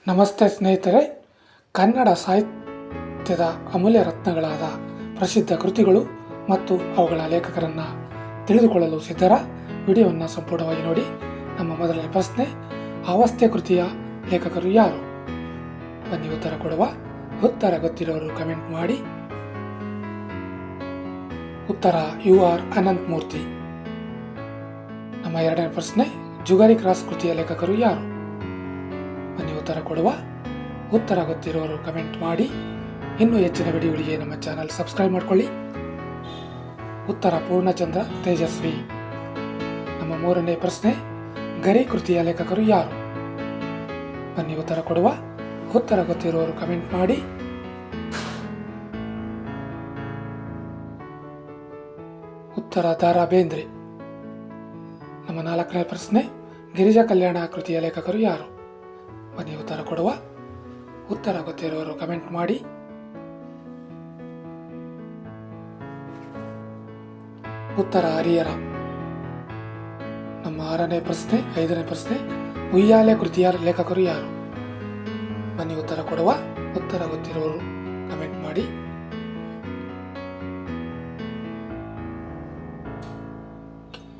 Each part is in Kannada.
ನಮಸ್ತೆ ಸ್ನೇಹಿತರೆ, ಕನ್ನಡ ಸಾಹಿತ್ಯದ ಅಮೂಲ್ಯ ರತ್ನಗಳಾದ ಪ್ರಸಿದ್ಧ ಕೃತಿಗಳು ಮತ್ತು ಅವುಗಳ ಲೇಖಕರನ್ನು ತಿಳಿದುಕೊಳ್ಳಲು ಸಿದ್ಧರ. ವಿಡಿಯೋವನ್ನು ಸಂಪೂರ್ಣವಾಗಿ ನೋಡಿ. ನಮ್ಮ ಮೊದಲನೇ ಪ್ರಶ್ನೆ, ಅವಸ್ಥೆ ಕೃತಿಯ ಲೇಖಕರು ಯಾರು? ಬನ್ನಿ ಉತ್ತರ ಕೊಡುವ. ಉತ್ತರ ಗೊತ್ತಿರೋರು ಕಮೆಂಟ್ ಮಾಡಿ. ಉತ್ತರ UR ಅನಂತಮೂರ್ತಿ. ನಮ್ಮ ಎರಡನೇ ಪ್ರಶ್ನೆ, ಜುಗಾರಿ ಕ್ರಾಸ್ ಕೃತಿಯ ಲೇಖಕರು ಯಾರು? ಬನ್ನಿ ಉತ್ತರ ಕೊಡುವ. ಉತ್ತರ ಗೊತ್ತಿರೋರು ಕಮೆಂಟ್ ಮಾಡಿ. ಇನ್ನೂ ಹೆಚ್ಚಿನ ವಿಡಿಯೋಗಳಿಗೆ ನಮ್ಮ ಚಾನಲ್ ಸಬ್ಸ್ಕ್ರೈಬ್ ಮಾಡ್ಕೊಳ್ಳಿ. ಉತ್ತರ ಪೂರ್ಣಚಂದ್ರ ತೇಜಸ್ವಿ. ನಮ್ಮ ಮೂರನೇ ಪ್ರಶ್ನೆ, ಗರಿ ಕೃತಿಯ ಲೇಖಕರು ಯಾರು? ಬನ್ನಿ ಉತ್ತರ ಕೊಡುವ. ಉತ್ತರ ಗೊತ್ತಿರೋರು ಕಮೆಂಟ್ ಮಾಡಿ. ಉತ್ತರ ದಾರಾ ಬೇಂದ್ರೆ. ನಮ್ಮ ನಾಲ್ಕನೇ ಪ್ರಶ್ನೆ, ಗಿರಿಜಾ ಕಲ್ಯಾಣ ಕೃತಿಯ ಲೇಖಕರು ಯಾರು? ಬನ್ನಿ ಉತ್ತರ ಕೊಡುವ. ಉತ್ತರ ಗೊತ್ತಿರೋರು ಕಮೆಂಟ್ ಮಾಡಿ. ಉತ್ತರ ಹರಿಹರ. ನಮ್ಮ ಐದನೇ ಪ್ರಶ್ನೆ, ಉಯ್ಯಾಲೆ ಕೃತಿಯ ಲೇಖಕರು ಯಾರು? ಬನ್ನಿ ಉತ್ತರ ಕೊಡುವ. ಉತ್ತರ ಗೊತ್ತಿರೋರು ಕಮೆಂಟ್ ಮಾಡಿ.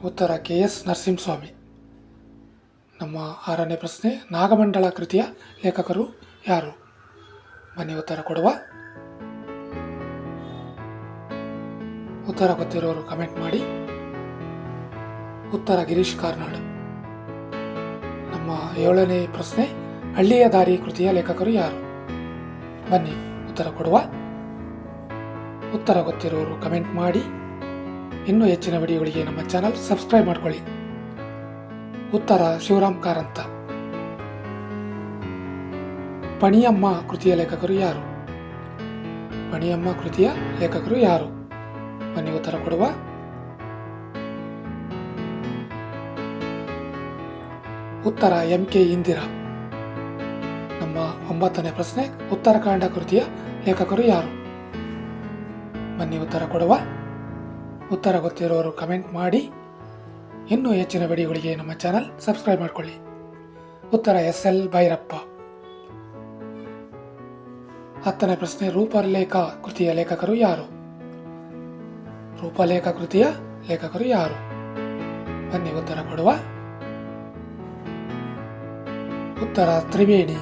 ಉತ್ತರ KS ನರಸಿಂಹಸ್ವಾಮಿ. ನಮ್ಮ ಆರನೇ ಪ್ರಶ್ನೆ, ನಾಗಮಂಡಲ ಕೃತಿಯ ಲೇಖಕರು ಯಾರು? ಬನ್ನಿ ಉತ್ತರ ಕೊಡುವ. ಉತ್ತರ ಗೊತ್ತಿರೋರು ಕಮೆಂಟ್ ಮಾಡಿ. ಉತ್ತರ ಗಿರೀಶ್ ಕಾರ್ನಾಡ್. ನಮ್ಮ ಏಳನೇ ಪ್ರಶ್ನೆ, ಹಳ್ಳಿಯ ದಾರಿ ಕೃತಿಯ ಲೇಖಕರು ಯಾರು? ಬನ್ನಿ ಉತ್ತರ ಕೊಡುವ. ಉತ್ತರ ಗೊತ್ತಿರೋರು ಕಮೆಂಟ್ ಮಾಡಿ. ಇನ್ನೂ ಹೆಚ್ಚಿನ ವಿಡಿಯೋಗಳಿಗೆ ನಮ್ಮ ಚಾನಲ್ ಸಬ್ಸ್ಕ್ರೈಬ್ ಮಾಡ್ಕೊಳ್ಳಿ. ಉತ್ತರ ಶಿವರಾಮ್ ಕಾರಂತ. ಪಣಿಯಮ್ಮ ಕೃತಿಯ ಲೇಖಕರು ಯಾರು? ಪಣಿಯಮ್ಮ ಕೃತಿಯ ಲೇಖಕರು ಯಾರು? ಬನ್ನಿ ಉತ್ತರ ಕೊಡುವ. ಉತ್ತರ MK ಇಂದಿರಾ. ನಮ್ಮ 9ನೇ ಪ್ರಶ್ನೆ, ಉತ್ತರಾಖಂಡ ಕೃತಿಯ ಲೇಖಕರು ಯಾರು? ಬನ್ನಿ ಉತ್ತರ ಕೊಡುವ. ಉತ್ತರ ಗೊತ್ತಿರೋರು ಕಮೆಂಟ್ ಮಾಡಿ. ಇನ್ನೂ ಹೆಚ್ಚಿನ ವಿಡಿಯೋಗಳಿಗೆ ನಮ್ಮ ಚಾನಲ್ ಸಬ್ಸ್ಕ್ರೈಬ್ ಮಾಡಿಕೊಳ್ಳಿ. ಉತ್ತರ SL ಭೈರಪ್ಪ. 10ನೇ ಪ್ರಶ್ನೆ, ರೂಪಲೇಖ ಕೃತಿಯ ಲೇಖಕರು ಯಾರು? ರೂಪಲೇಖ ಕೃತಿಯ ಲೇಖಕರು ಯಾರು? ಬನ್ನಿ ಉತ್ತರ ಕೊಡುವ. ಉತ್ತರ ತ್ರಿವೇಣಿ.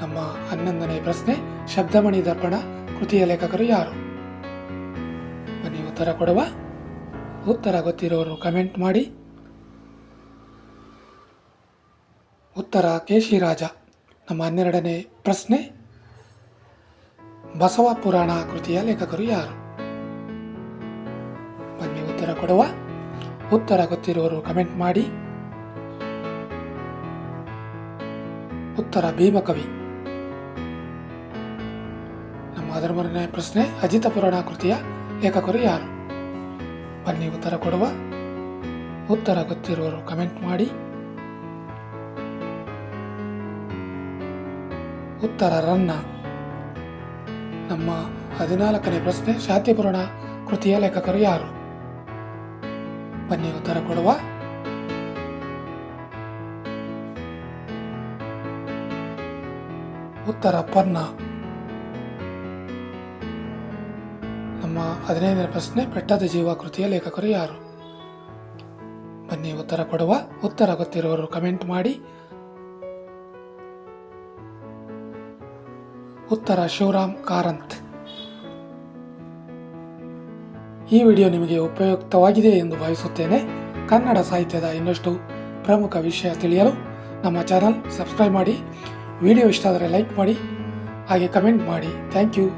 ನಮ್ಮ 11ನೇ ಪ್ರಶ್ನೆ, ಶಬ್ದಮಣಿ ದರ್ಪಣ ಕೃತಿಯ ಲೇಖಕರು ಯಾರು? ಬನ್ನಿ ಉತ್ತರ ಕೊಡುವ. ಉತ್ತರ ಗೊತ್ತಿರೋರು ಕಮೆಂಟ್ ಮಾಡಿ. ಉತ್ತರ ಕೇಶಿರಾಜ. ನಮ್ಮ 12ನೇ ಪ್ರಶ್ನೆ, ಬಸವ ಪುರಾಣ ಕೃತಿಯ ಲೇಖಕರು ಯಾರು? ಬನ್ನಿ ಉತ್ತರ ಕೊಡುವ. ಉತ್ತರ ಗೊತ್ತಿರೋರು ಕಮೆಂಟ್ ಮಾಡಿ. ಉತ್ತರ ಭೀಮಕವಿ. ನಮ್ಮ 13ನೇ ಪ್ರಶ್ನೆ, ಅಜಿತ ಪುರಾಣ ಕೃತಿಯ ಲೇಖಕರು ಯಾರು? ಬನ್ನಿ ಉತ್ತರ ಕೊಡುವ. ಉತ್ತರ ಗೊತ್ತಿರುವವರು ಕಮೆಂಟ್ ಮಾಡಿ. ಉತ್ತರ ರನ್ನ. ನಮ್ಮ 14ನೇ ಪ್ರಶ್ನೆ, ಶಾಂತಿಪುರಾಣ ಕೃತಿಯ ಲೇಖಕರು ಯಾರು? ಬನ್ನಿ ಉತ್ತರ ಕೊಡುವ. ಉತ್ತರ ಪನ್ನ. ನಮ್ಮ 15ನೇ ಪ್ರಶ್ನೆ, ಬೆಟ್ಟದ ಜೀವ ಕೃತಿಯ ಲೇಖಕರು ಯಾರು? ಬನ್ನಿ ಉತ್ತರ ಕೊಡುವ. ಉತ್ತರ ಗೊತ್ತಿರುವವರು ಕಮೆಂಟ್ ಮಾಡಿ. ಉತ್ತರ ಶಿವರಾಮ್ ಕಾರಂತ್. ಈ ವಿಡಿಯೋ ನಿಮಗೆ ಉಪಯುಕ್ತವಾಗಿದೆ ಎಂದು ಭಾವಿಸುತ್ತೇನೆ. ಕನ್ನಡ ಸಾಹಿತ್ಯದ ಇನ್ನಷ್ಟು ಪ್ರಮುಖ ವಿಷಯ ತಿಳಿಯಲು ನಮ್ಮ ಚಾನಲ್ ಸಬ್ಸ್ಕ್ರೈಬ್ ಮಾಡಿ. ವಿಡಿಯೋ ಇಷ್ಟ ಆದರೆ ಲೈಕ್ ಮಾಡಿ, ಹಾಗೆ ಕಮೆಂಟ್ ಮಾಡಿ. Thank you.